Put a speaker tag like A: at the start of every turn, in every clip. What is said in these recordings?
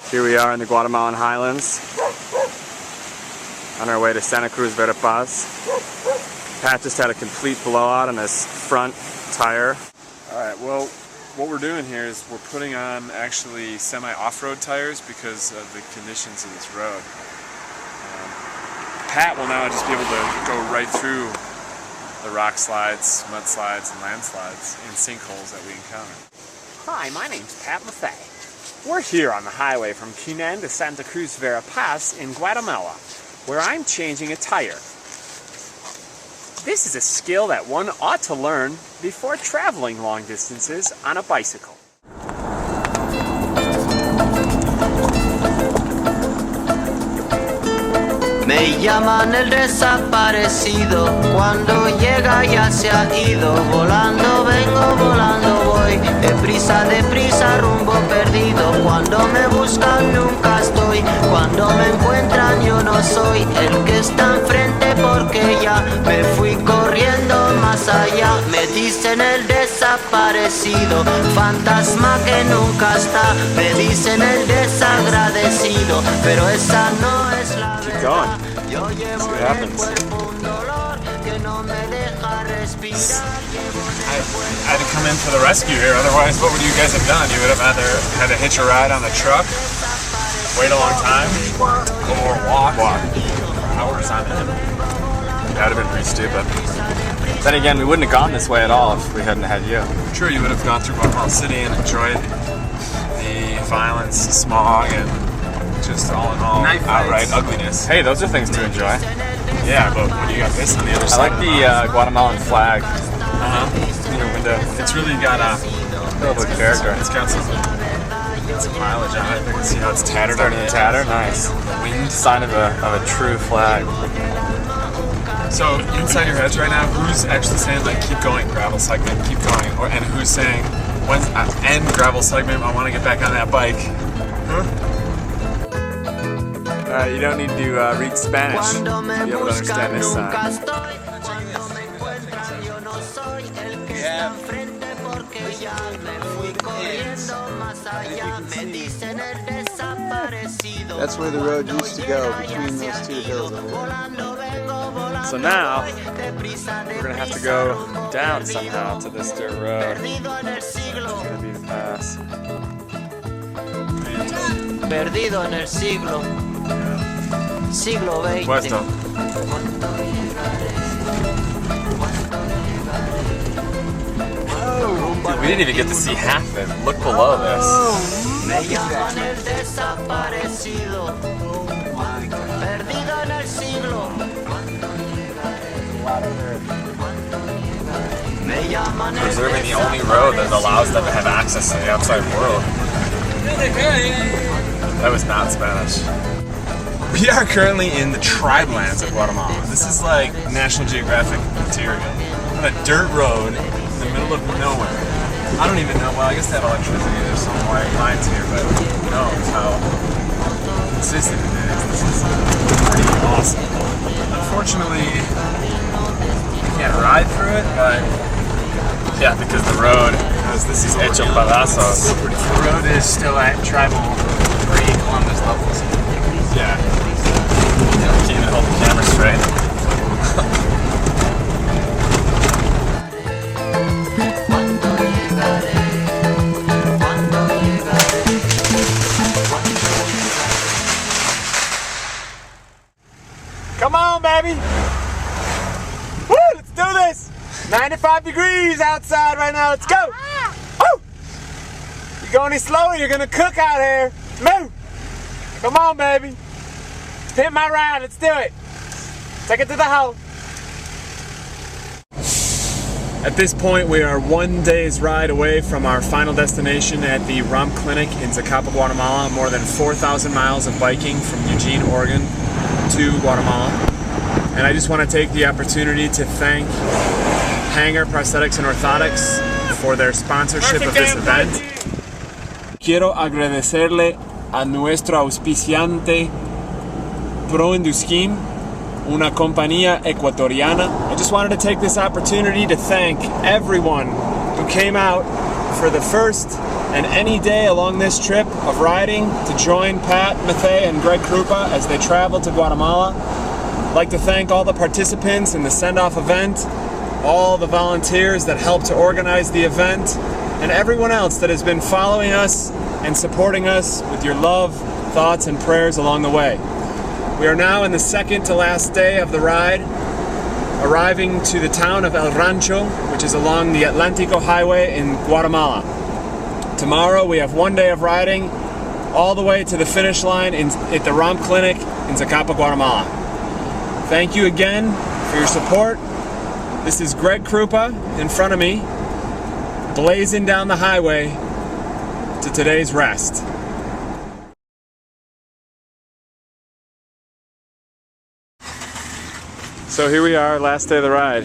A: Here we are in the Guatemalan highlands on our way to Santa Cruz, Verapaz. Pat just had a complete blowout on his front tire. Alright, well, what we're doing here is we're putting on actually semi-off-road tires because of the conditions of this road. Pat will now just be able to go right through the rock slides, mudslides, and landslides in sinkholes that we encounter.
B: Hi, my name's Pat Mathay. We're here on the highway from Quinan to Santa Cruz, Verapaz in Guatemala, where I'm changing a tire. This is a skill that one ought to learn before traveling long distances on a bicycle.
C: Me llaman el desaparecido, cuando llega ya se ha ido. Volando vengo, volando voy, deprisa rumbo perdido. Cuando me buscan nunca estoy, cuando me encuentran yo no soy el que está enfrente porque ya me fui corriendo más allá. Me dicen el desaparecido, fantasma que nunca está. Me dicen el desagradecido, pero esa no es la verdad.
A: Keep going.
C: Yo llevo
A: what
C: en el
A: happens.
C: cuerpo un dolor que no me deja respirar.
D: I had to come in for the rescue here, otherwise what would you guys have done? You would have either had to hitch a ride on the truck, wait a long time, or walk for hours on end.
A: That would have been pretty stupid. Then again, we wouldn't have gone this way at all if we hadn't had you.
D: True, you would have gone through Guatemala City and enjoyed the violence, smog, and just all in all, outright ugliness.
A: Hey, those are things to enjoy.
D: Yeah, but when you got this on the other
A: I
D: side
A: like the Guatemalan flag in your window.
D: It's really got a
A: Little bit of character.
D: It's got some mileage on it. I can see how it's tattered.
A: Starting to tatter, nice.
D: Wind.
A: Sign of a true flag.
D: So inside your heads right now, who's actually saying like keep going, gravel segment, keep going, and who's saying when's end gravel segment? I want to get back on that bike.
A: You don't need to read Spanish to be able to understand this sign.
E: That's where the road used to go, between those two hills over there.
A: So now, we're going to have to go down somehow to this dirt road. It's going to be the pass.
C: Perdido en el siglo XX.
A: Puesto. Dude, we didn't even get to see half of it. Look below this.
C: Me llaman el desaparecido, perdido en el siglo. Me llaman el
A: Preserving the only road that allows them to have access to the outside world. That was not Spanish.
D: We are currently in the tribe lands of Guatemala. This is like National Geographic material. On a dirt road in the middle of nowhere. I don't even know, well I guess they have electricity, there's some white lines here, but who knows how consistent it is. This is pretty awesome. Unfortunately, you can't ride through it, but
A: Yeah, because the road
D: this is
A: hecho pedazos.
D: the road is still at tribal pre-Columbus levels.
A: Yeah. Can't even hold the camera straight.
B: Come on, baby! Woo, let's do this! 95 degrees outside right now, let's go! Woo! You go any slower, you're gonna cook out here. Move! Come on, baby! Hit my ride, let's do it! Take it to the house.
A: At this point, we are 1 day's ride away from our final destination at the ROMP clinic in Zacapa, Guatemala. More than 4,000 miles of biking from Eugene, Oregon to Guatemala. And I just want to take the opportunity to thank Hanger Prosthetics and Orthotics for their sponsorship of this event. Quiero agradecerle a nuestro auspiciante ProInduskim, una compañía ecuatoriana. I just wanted to take this opportunity to thank everyone who came out for the first and any day along this trip of riding to join Pat, Mathay, and Greg Krupa as they travel to Guatemala. I'd like to thank all the participants in the send-off event, all the volunteers that helped to organize the event, and everyone else that has been following us and supporting us with your love, thoughts, and prayers along the way. We are now in the second to last day of the ride, arriving to the town of El Rancho, which is along the Atlántico Highway in Guatemala. Tomorrow we have one day of riding all the way to the finish line at the ROMP clinic in Zacapa, Guatemala. Thank you again for your support. This is Greg Krupa in front of me, blazing down the highway to today's rest. So here we are, last day of the ride.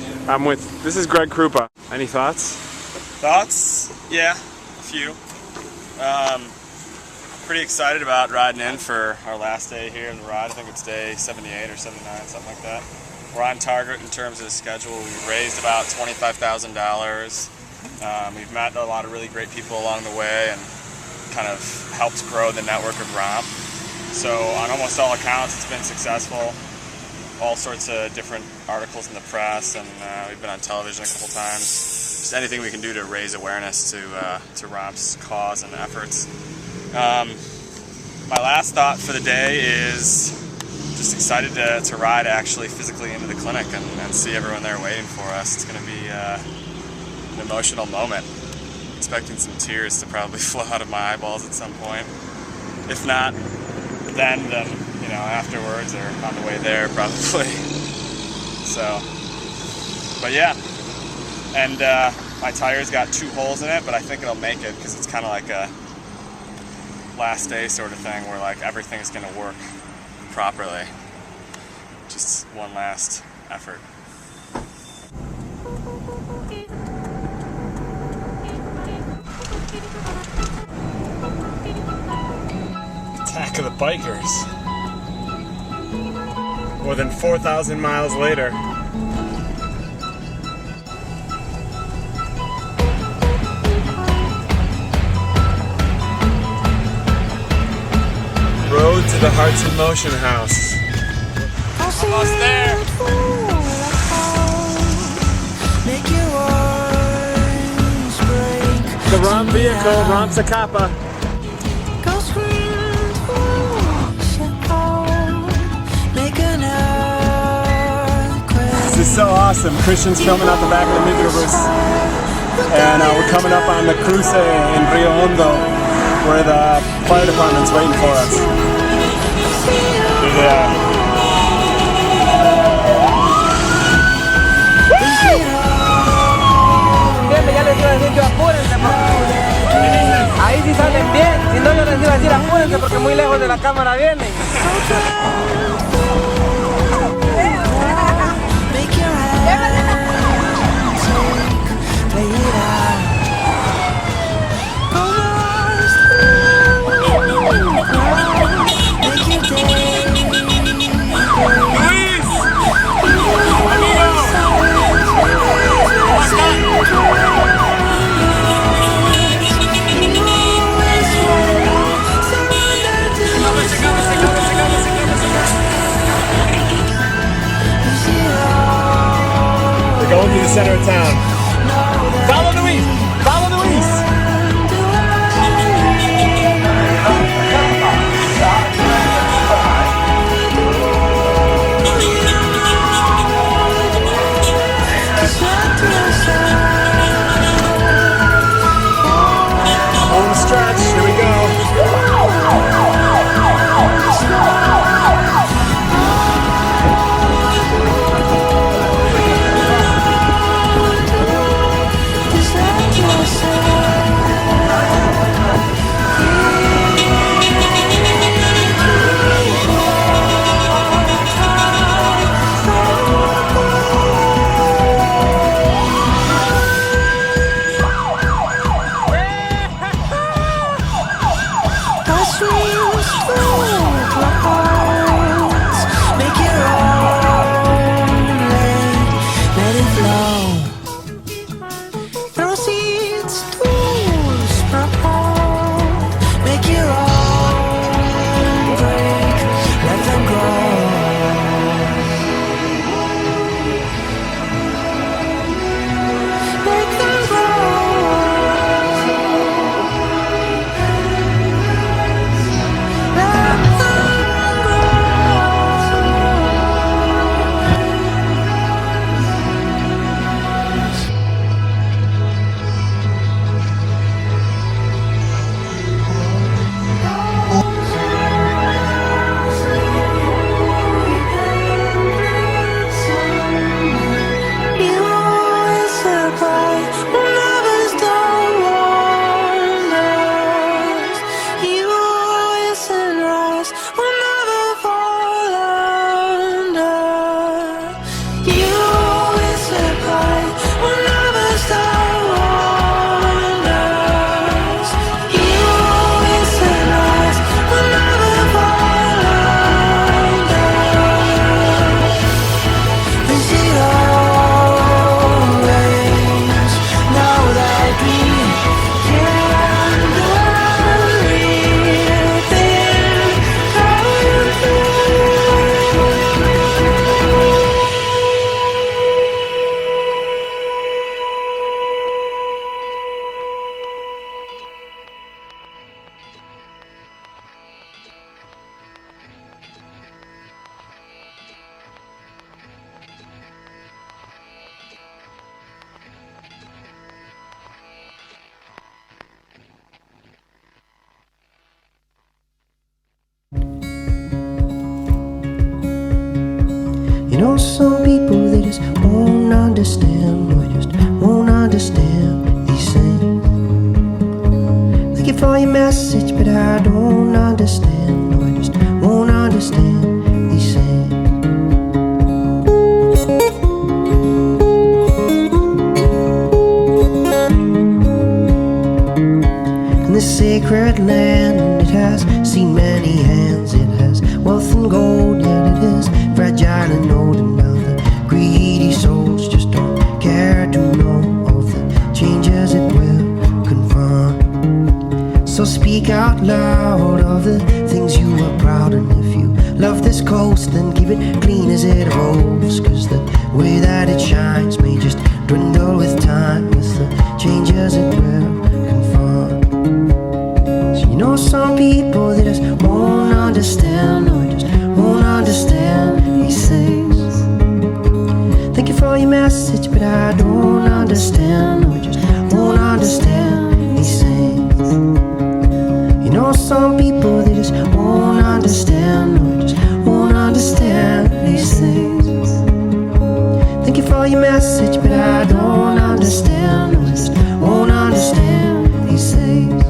A: This is Greg Krupa. Any thoughts?
D: Thoughts? Yeah, a few. Pretty excited about riding in for our last day here in the ride. I think it's day 78 or 79, something like that. We're on target in terms of the schedule. We've raised about $25,000. We've met a lot of really great people along the way and kind of helped grow the network of ROMP. So on almost all accounts, it's been successful. All sorts of different articles in the press, and we've been on television a couple times. Just anything we can do to raise awareness to ROMP's cause and efforts. My last thought for the day is just excited to ride actually physically into the clinic and see everyone there waiting for us. It's going to be an emotional moment. Expecting some tears to probably flow out of my eyeballs at some point. If not then you know, afterwards or on the way there probably. So, but yeah, and my tire's got 2 holes in it, but I think it'll make it because it's kind of like a last day sort of thing where like everything's going to work properly. Just one last effort.
A: Attack of the bikers. More than 4,000 miles later. Road to the Hearts in Motion house. Almost there. The ROMP vehicle, ROMP Zacapa. This is so awesome. Christian's filming out the back of the microbus. And we're coming up on the cruce in Rio Hondo, where the fire department's waiting for us.
B: Ya les iba a decir yo, apúrense, ahí sí salen bien, si no yo les iba a decir apúrense porque muy lejos de la cámara vienen.
A: Going through the center of town. Follow Luis! Follow Luis! Home stretch, here we go.
C: some people they just won't understand, or just won't understand these things. Thank you for your message, but I don't understand, or I just won't understand these things. In this sacred land, it has seen many hands, it has wealth and gold, yet it is fragile and old, and now the greedy souls just don't care to know of the changes it will confront. So speak out loud of the things you are proud, and if you love this coast, then keep it clean as it evolves, cause the way that it shines may just dwindle with time, with the changes it will confront. So you know some people they just won't understand, or just won't understand these things. Thank you for your message, but I don't understand, or just won't understand these things. You know some people they just won't understand, or just won't understand these things. Thank you for your message, but I don't understand, or just won't understand these things.